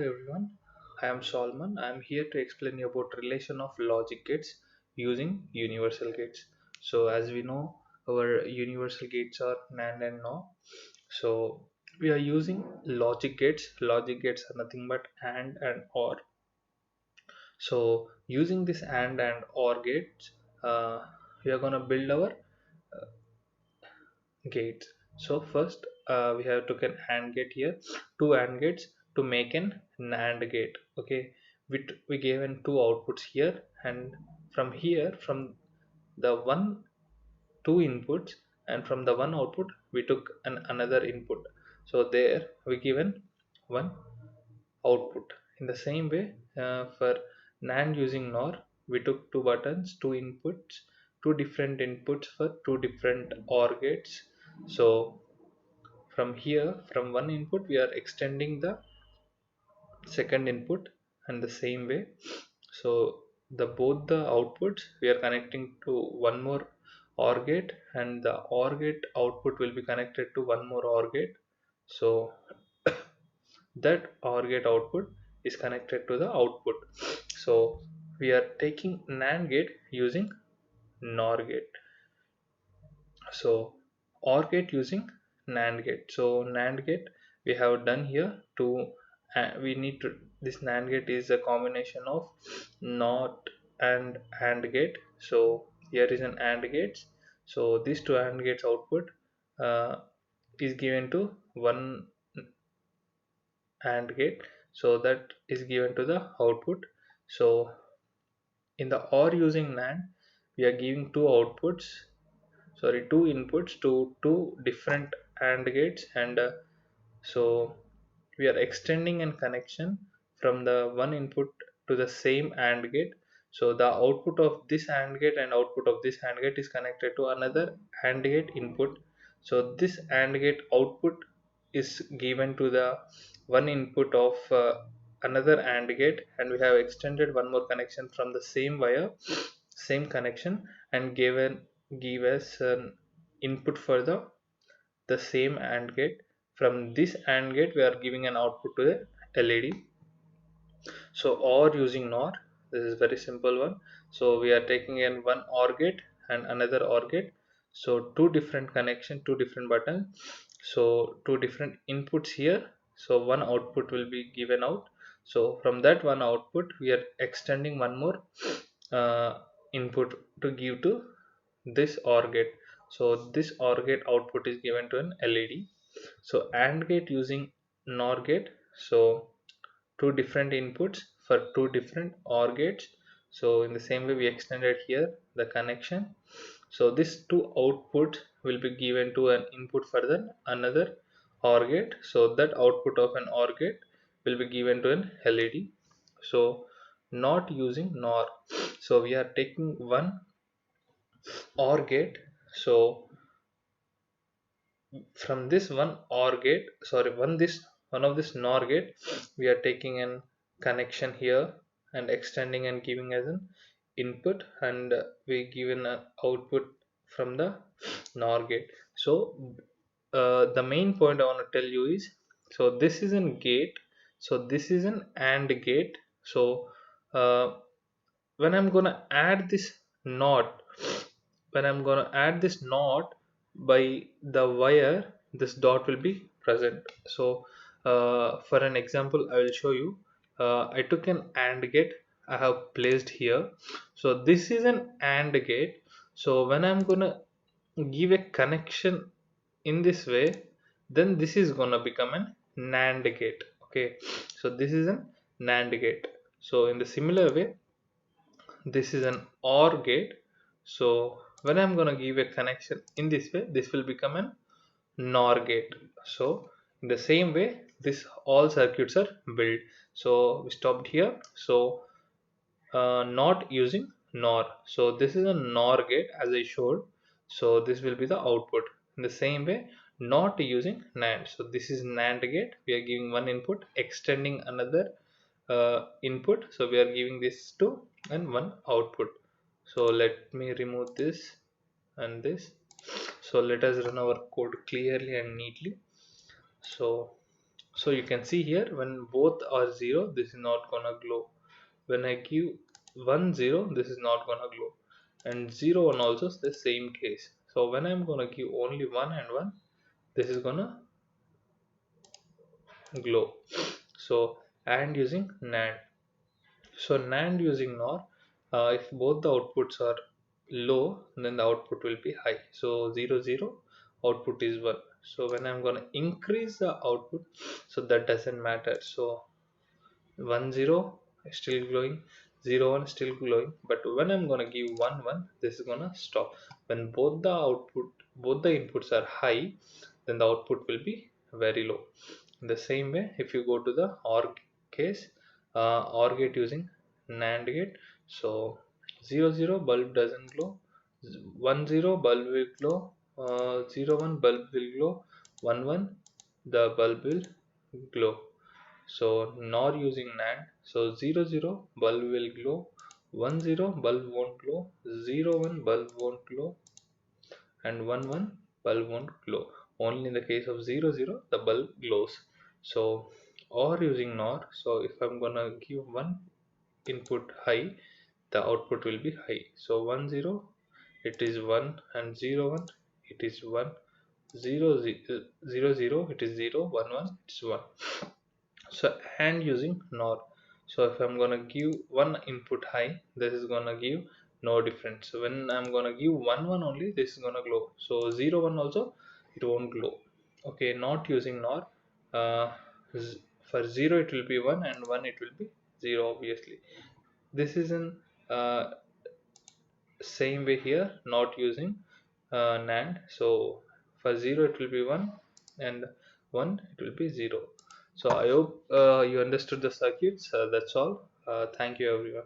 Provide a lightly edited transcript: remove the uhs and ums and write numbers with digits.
everyone, I am Solomon. I am here to explain you about relation of logic gates using universal gates. So as we know, our universal gates are NAND and NOR. So we are using logic gates. Logic gates are nothing but and OR. So using this and OR gates, we are gonna build our gates. So first we have took an AND gate here, two AND gates to make an NAND gate. Okay, we gave in two outputs here, and from here, from the two inputs, and from the one output we took another input. So there we given one output. In the same way, for NAND using NOR, we took two buttons, two inputs, two different inputs for two different OR gates. So from here, from one input, we are extending the second input, and the same way. So the both the outputs we are connecting to one more OR gate, and the OR gate output will be connected to one more OR gate. So that OR gate output is connected to the output. So we are taking NAND gate using NOR gate. So OR gate using NAND gate. So NAND gate we have done here to we need to this NAND gate is a combination of NOT and AND gate. So here is an AND gates. So these two AND gates output uh, is given to one AND gate. So that is given to the output. So in the OR using NAND, we are giving two inputs to two different AND gates, and so we are extending a connection from the one input to the same AND gate. So the output of this AND gate and output of this AND gate is connected to another AND gate input. So this AND gate output is given to the one input of another AND gate, and we have extended one more connection from the same wire, same connection, and give us an input for the same AND gate. From this AND gate we are giving an output to the LED. So OR using NOR, this is very simple one. So we are taking in one OR gate and another OR gate. So two different connection, two different buttons. So two different inputs here. So one output will be given out. So from that one output we are extending one more uh, input to give to this OR gate. So this OR gate output is given to an LED. So AND gate using NOR gate. So two different inputs for two different OR gates. So in the same way we extended here the connection. So these two outputs will be given to an input for the another OR gate. So that output of an OR gate will be given to an LED. So not using NOR. So we are taking one OR gate. So from this one OR gate, sorry, one of this NOR gate, we are taking an connection here and extending and giving as an input, and we given an output from the NOR gate. So the main point I want to tell you is, so this is an gate, so this is an AND gate. So uh, when I'm gonna add this NOT, when I'm gonna add this NOT by the wire, this dot will be present. So for an example I will show you. I took an AND gate I have placed here. So this is an AND gate. So when I'm gonna give a connection in this way, then this is gonna become an NAND gate. Okay, so this is an NAND gate. So in the similar way, this is an OR gate. So when I'm gonna give a connection in this way, this will become an NOR gate. So in the same way, this all circuits are built. So we stopped here. So not using NOR. So this is a NOR gate as I showed. So this will be the output. In the same way, not using NAND. So this is NAND gate. We are giving one input, extending another input. So we are giving this two and one output. So let me remove this and this. So let us run our code clearly and neatly. So So you can see here, when both are 0, this is not gonna glow. When I give 1 0, this is not gonna glow, and 0 1 also is the same case. So when I'm gonna give only 1 and 1, this is gonna glow. So and using NAND. So NAND using NOR, if both the outputs are low, then the output will be high. So 0 0, output is 1. So when I'm gonna increase the output, so that doesn't matter. So 1 0 still glowing, 0 1 still glowing, but when I'm gonna give 1 1, this is gonna stop. When both the inputs are high, then the output will be very low. In the same way, if you go to the OR case, OR gate using NAND gate, so 0 0 bulb doesn't glow, 1 0 bulb will glow, 0 1 bulb will glow, 1 1 the bulb will glow. So NOR using NAND, so 0 0 bulb will glow, 1 0 bulb won't glow, 0 1 bulb won't glow, and 1 1 bulb won't glow. Only in the case of 0 0 the bulb glows. So or using NOR, so if I'm gonna give one input high, the output will be high. So 1 0 it is 1, and 0 1 it is 1, 0 0 0 it is 0, 1 1 it's 1. So and using NOR, so if I'm gonna give one input high, this is gonna give no difference. So when I'm gonna give 1 1 only, this is gonna glow. So 0 1 also it won't glow. Okay, not using NOR, uh, for 0 it will be 1, and 1 it will be 0, obviously. This is in same way here, not using NAND. So for 0 it will be 1, and 1 it will be 0. So I hope you understood the circuits. That's all. Thank you everyone.